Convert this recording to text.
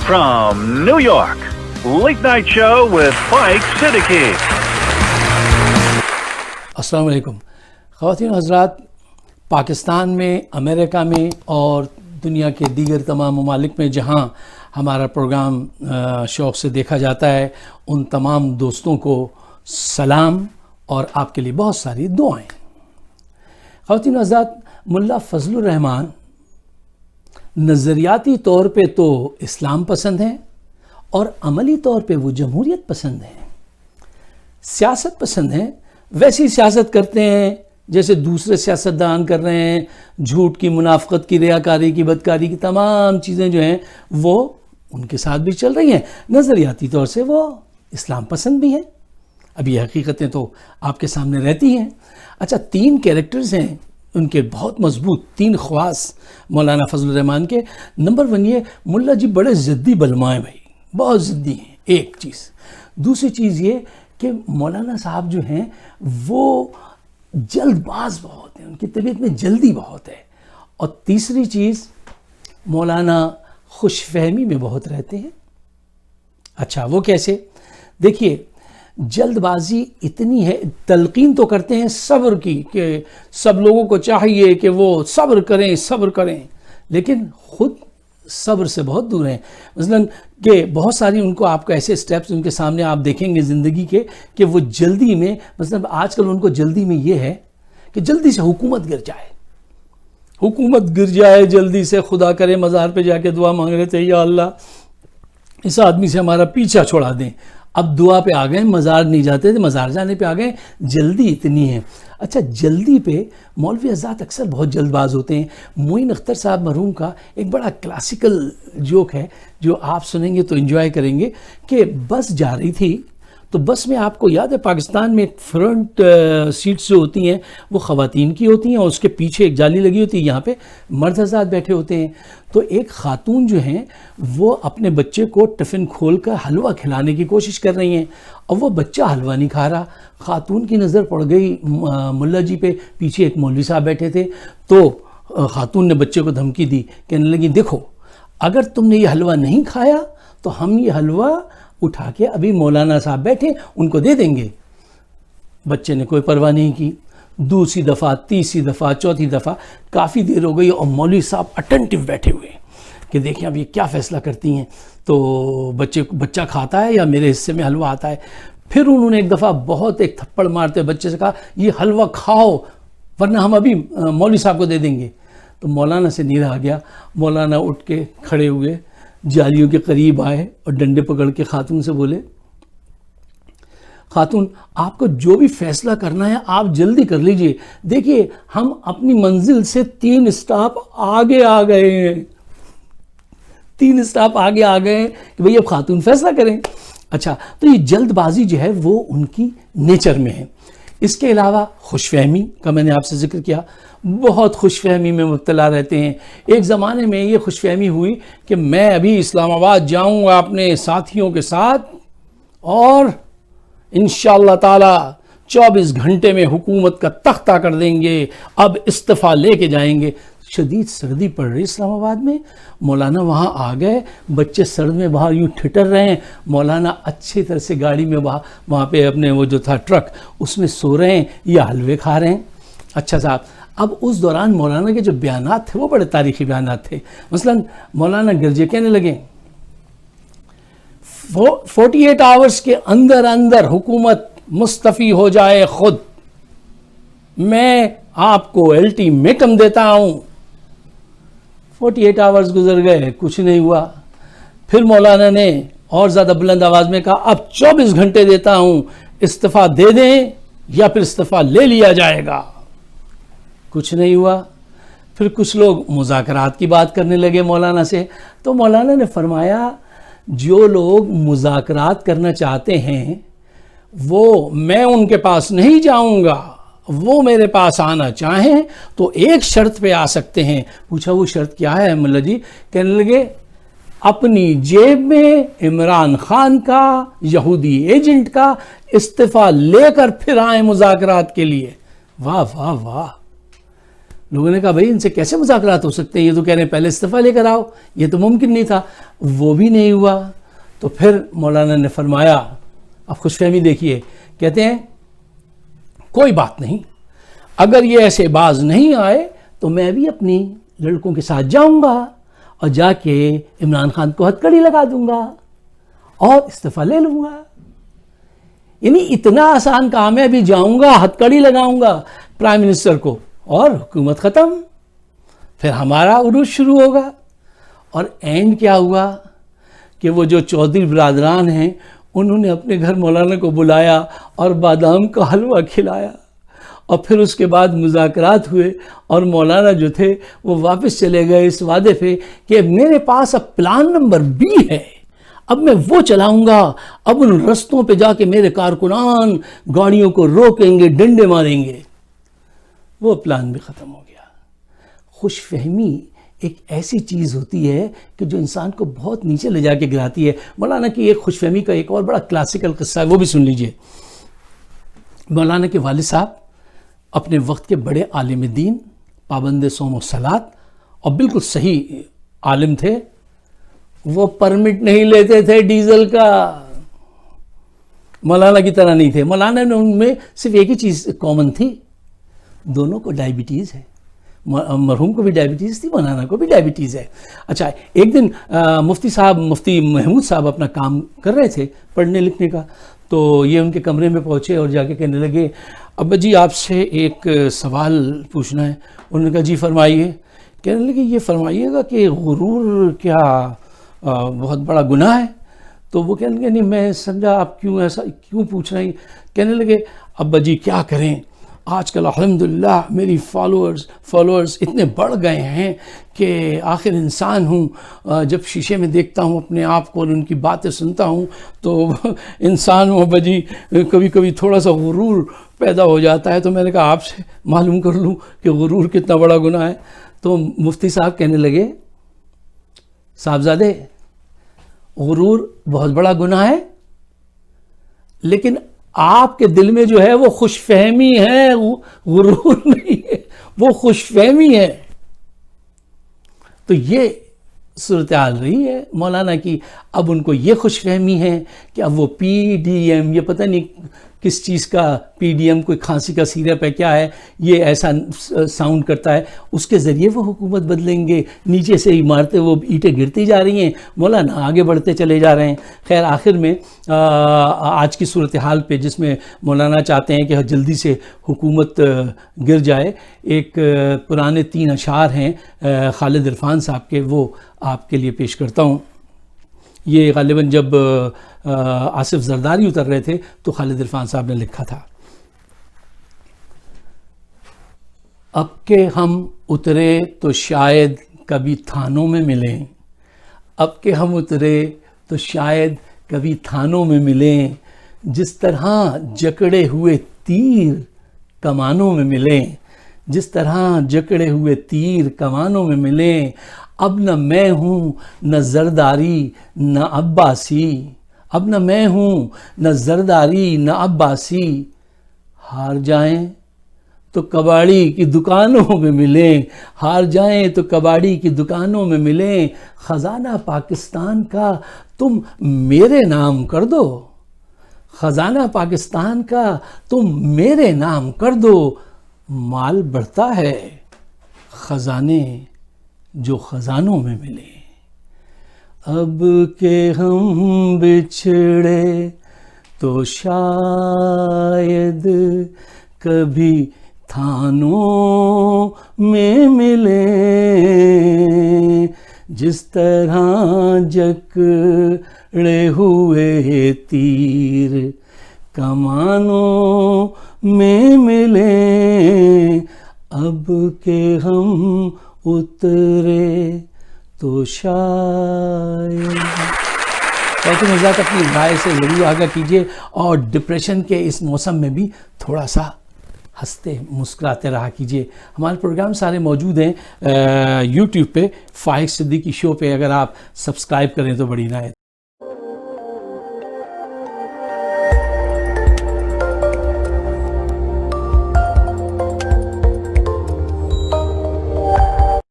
from New York, Late Night Show with Mike Siddiqui. السلام علیکم خواتین و حضرات. پاکستان میں، امریکہ میں اور دنیا کے دیگر تمام ممالک میں جہاں ہمارا پروگرام شوق سے دیکھا جاتا ہے، ان تمام دوستوں کو سلام اور آپ کے لیے بہت ساری دعائیں. خواتین و حضرات، ملا فضل الرحمان نظریاتی طور پہ تو اسلام پسند ہیں اور عملی طور پہ وہ جمہوریت پسند ہیں، سیاست پسند ہیں. ویسی سیاست کرتے ہیں جیسے دوسرے سیاستدان کر رہے ہیں. جھوٹ کی، منافقت کی، ریاکاری کی، بدکاری کی تمام چیزیں جو ہیں وہ ان کے ساتھ بھی چل رہی ہیں. نظریاتی طور سے وہ اسلام پسند بھی ہیں. اب یہ حقیقتیں تو آپ کے سامنے رہتی ہیں. اچھا، 3 کیریکٹرز ہیں ان کے بہت مضبوط، 3 خواص مولانا فضل الرحمان کے. نمبر 1 یہ ملا جی بڑے ضدی بلمائیں بھائی، بہت ضدی ہیں. ایک چیز. دوسری چیز یہ کہ مولانا صاحب جو ہیں وہ جلد باز بہت ہیں، ان کی طبیعت میں جلدی بہت ہے. اور تیسری چیز، مولانا خوش فہمی میں بہت رہتے ہیں. اچھا، وہ کیسے؟ دیکھیے، جلد بازی اتنی ہے، تلقین تو کرتے ہیں صبر کی کہ سب لوگوں کو چاہیے کہ وہ صبر کریں، لیکن خود صبر سے بہت دور ہیں. مثلا کہ بہت ساری ان کو آپ کو ایسے سٹیپس ان کے سامنے آپ دیکھیں گے زندگی کے کہ وہ جلدی میں، مثلا آج کل ان کو جلدی میں یہ ہے کہ جلدی سے حکومت گر جائے جلدی سے. خدا کرے مزار پہ جا کے دعا مانگ رہے تھے، یا اللہ اس آدمی سے ہمارا پیچھا چھوڑا دیں. اب دعا پہ آ گئے، مزار نہیں جاتے تھے، مزار جانے پہ آ گئے. جلدی اتنی ہے. اچھا، جلدی پہ مولوی حضرات اکثر بہت جلد باز ہوتے ہیں. معین اختر صاحب مرحوم کا ایک بڑا کلاسیکل جوک ہے جو آپ سنیں گے تو انجوائے کریں گے کہ بس جا رہی تھی تو بس میں، آپ کو یاد ہے پاکستان میں فرنٹ سیٹس جو ہوتی ہیں وہ خواتین کی ہوتی ہیں اور اس کے پیچھے ایک جالی لگی ہوتی ہے، یہاں پہ مرد حضرات بیٹھے ہوتے ہیں. تو ایک خاتون جو ہیں وہ اپنے بچے کو ٹفن کھول کر حلوہ کھلانے کی کوشش کر رہی ہیں اور وہ بچہ حلوہ نہیں کھا رہا. خاتون کی نظر پڑ گئی ملا جی پہ، پیچھے ایک مولوی صاحب بیٹھے تھے. تو خاتون نے بچے کو دھمکی دی، کہنے لگی دیکھو اگر تم نے یہ حلوہ نہیں کھایا تو ہم یہ حلوہ اٹھا کے ابھی مولانا صاحب بیٹھے ان کو دے دیں گے. بچے نے کوئی پرواہ نہیں کی. دوسری دفعہ، تیسری دفعہ، چوتھی دفعہ، کافی دیر ہو گئی اور مولوی صاحب اٹینٹیو بیٹھے ہوئے کہ دیکھیں اب یہ کیا فیصلہ کرتی ہیں، تو بچہ کھاتا ہے یا میرے حصے میں حلوہ آتا ہے. پھر انہوں نے ایک دفعہ بہت ایک تھپڑ مارتے بچے سے کہا، یہ حلوہ کھاؤ ورنہ ہم ابھی مولوی صاحب کو دے دیں گے. تو مولانا سے نہیں رہا گیا. مولانا اٹھ کے کھڑے ہوئے، جالیوں کے قریب آئے اور ڈنڈے پکڑ کے خاتون سے بولے، خاتون آپ کو جو بھی فیصلہ کرنا ہے آپ جلدی کر لیجئے. دیکھیے ہم اپنی منزل سے 3 اسٹاپ آگے آ گئے ہیں، 3 اسٹاپ آگے آ گئے ہیں کہ بھئی اب خاتون فیصلہ کریں. اچھا، تو یہ جلد بازی جو ہے وہ ان کی نیچر میں ہے. اس کے علاوہ خوش فہمی کا میں نے آپ سے ذکر کیا، بہت خوش فہمی میں مبتلا رہتے ہیں. ایک زمانے میں یہ خوش فہمی ہوئی کہ میں ابھی اسلام آباد جاؤں گا اپنے ساتھیوں کے ساتھ اور انشاءاللہ تعالی 24 گھنٹے میں حکومت کا تختہ کر دیں گے، اب استعفیٰ لے کے جائیں گے. شدید سردی پڑ رہی اسلام آباد میں، مولانا وہاں آ گئے، بچے سرد میں باہر یوں ٹھٹر رہے ہیں، مولانا اچھی طرح سے گاڑی میں وہاں پہ اپنے وہ جو تھا ٹرک اس میں سو رہے ہیں یا حلوے کھا رہے ہیں. اچھا صاحب، اب اس دوران مولانا کے جو بیانات تھے وہ بڑے تاریخی بیانات تھے. مثلا مولانا گرجے کہنے لگے 48 آورز کے اندر حکومت مستعفی ہو جائے خود، میں آپ کو الٹیمیٹم دیتا ہوں. 48 آورز گزر گئے، کچھ نہیں ہوا. پھر مولانا نے اور زیادہ بلند آواز میں کہا اب 24 گھنٹے دیتا ہوں، استعفیٰ دے دیں یا پھر استعفیٰ لے لیا جائے گا. کچھ نہیں ہوا. پھر کچھ لوگ مذاکرات کی بات کرنے لگے مولانا سے. تو مولانا نے فرمایا جو لوگ مذاکرات کرنا چاہتے ہیں وہ، میں ان کے پاس نہیں جاؤں گا، وہ میرے پاس آنا چاہیں تو ایک شرط پہ آ سکتے ہیں. پوچھا وہ شرط کیا ہے ملا جی؟ کہنے لگے اپنی جیب میں عمران خان کا، یہودی ایجنٹ کا استعفیٰ لے کر پھر آئیں مذاکرات کے لیے. واہ واہ واہ، لوگوں نے کہا بھائی ان سے کیسے مذاکرات ہو سکتے ہیں, یہ تو کہہ رہے ہیں پہلے استعفیٰ لے کر آؤ, یہ تو ممکن نہیں تھا. وہ بھی نہیں ہوا. تو پھر مولانا نے فرمایا, اب خوش فہمی دیکھیے, کہتے ہیں کوئی بات نہیں, اگر یہ ایسے باز نہیں آئے تو میں بھی اپنی لڑکوں کے ساتھ جاؤں گا اور جا کے عمران خان کو ہتھکڑی لگا دوں گا اور استعفیٰ لے لوں گا. یعنی اتنا آسان کام ہے, ابھی جاؤں گا ہتھکڑی لگاؤں گا پرائم منسٹر کو اور حکومت ختم, پھر ہمارا عروج شروع ہوگا. اور اینڈ کیا ہوا کہ وہ جو چودھری برادران ہیں انہوں نے اپنے گھر مولانا کو بلایا اور بادام کا حلوہ کھلایا, اور پھر اس کے بعد مذاکرات ہوئے اور مولانا جو تھے وہ واپس چلے گئے اس وعدے پہ کہ میرے پاس اب پلان نمبر B ہے, اب میں وہ چلاؤں گا, اب ان رستوں پہ جا کے میرے کارکنان گاڑیوں کو روکیں گے, ڈنڈے ماریں گے. وہ پلان بھی ختم ہو گیا. خوش فہمی ایک ایسی چیز ہوتی ہے کہ جو انسان کو بہت نیچے لے جا کے گراتی ہے. مولانا کی ایک خوش فہمی کا ایک اور بڑا کلاسیکل قصہ ہے, وہ بھی سن لیجئے. مولانا کے والد صاحب اپنے وقت کے بڑے عالم دین, پابند صوم و صلاۃ اور بالکل صحیح عالم تھے. وہ پرمٹ نہیں لیتے تھے ڈیزل کا, مولانا کی طرح نہیں تھے. مولانا نے ان میں صرف ایک ہی چیز کامن تھی, دونوں کو ڈائبٹیز ہے. مرحوم کو بھی ڈائبٹیز تھی, مولانا کو بھی ڈائبٹیز ہے. اچھا, ایک دن مفتی محمود صاحب اپنا کام کر رہے تھے پڑھنے لکھنے کا, تو یہ ان کے کمرے میں پہنچے اور جا کے کہنے لگے ابا جی آپ سے ایک سوال پوچھنا ہے. انہوں نے کہا جی فرمائیے. کہنے لگے یہ فرمائیے گا کہ غرور کیا بہت بڑا گناہ ہے؟ تو وہ کہنے لگے نہیں, میں سمجھا آپ کیوں پوچھ رہے ہیں. کہنے لگے ابا جی کیا کریں, آج کل الحمدللہ میری فالوورز اتنے بڑھ گئے ہیں کہ آخر انسان ہوں, جب شیشے میں دیکھتا ہوں اپنے آپ کو اور ان کی باتیں سنتا ہوں تو انسان ہوں ابا جی, کبھی کبھی تھوڑا سا غرور پیدا ہو جاتا ہے. تو میں نے کہا آپ سے معلوم کر لوں کہ غرور کتنا بڑا گناہ ہے. تو مفتی صاحب کہنے لگے صاحبزادے غرور بہت بڑا گناہ ہے, لیکن آپ کے دل میں جو ہے وہ خوش فہمی ہے, غرور نہیں ہے, وہ خوش فہمی ہے. تو یہ صورتحال رہی ہے مولانا کی. اب ان کو یہ خوش فہمی ہے کہ اب وہ PDM, یہ پتہ نہیں کس چیز کا PDM, کوئی کھانسی کا سیرپ ہے کیا ہے, یہ ایسا ساؤنڈ کرتا ہے, اس کے ذریعے وہ حکومت بدلیں گے. نیچے سے عمارتیں وہ اینٹیں گرتی جا رہی ہیں, مولانا آگے بڑھتے چلے جا رہے ہیں. خیر آخر میں آج کی صورتحال پہ جس میں مولانا چاہتے ہیں کہ جلدی سے حکومت گر جائے, ایک پرانے 3 اشعار ہیں خالد عرفان صاحب کے, وہ آپ کے لیے پیش کرتا ہوں. یہ غالباً جب آصف زرداری اتر رہے تھے تو خالد عرفان صاحب نے لکھا تھا. اب کہ ہم اترے تو شاید کبھی تھانوں میں ملیں, اب کہ ہم اترے تو شاید کبھی تھانوں میں ملیں, جس طرح جکڑے ہوئے تیر کمانوں میں ملیں, جس طرح جکڑے ہوئے تیر کمانوں میں ملیں. اب نہ میں ہوں نہ زرداری نہ عباسی, اب نہ میں ہوں نہ زرداری نہ عباسی, ہار جائیں تو کباڑی کی دکانوں میں ملیں, ہار جائیں تو کباڑی کی دکانوں میں ملیں. خزانہ پاکستان کا تم میرے نام کر دو, خزانہ پاکستان کا تم میرے نام کر دو. مال بڑھتا ہے خزانے جو خزانوں میں ملے. اب کہ ہم بچھڑے تو شاید کبھی تھانوں میں ملیں, جس طرح جکڑے ہوئے تیر کمانوں میں ملیں. اب کہ ہم اترے تو شاید. لیکن حضرات اپنی رائے سے ضرور آگاہ کیجیے, اور ڈپریشن کے اس موسم میں بھی تھوڑا سا ہنستے مسکراتے رہا کیجیے. ہمارے پروگرام سارے موجود ہیں یوٹیوب پہ, فائق صدیقی شو پہ, اگر آپ سبسکرائب کریں تو بڑی عنایت.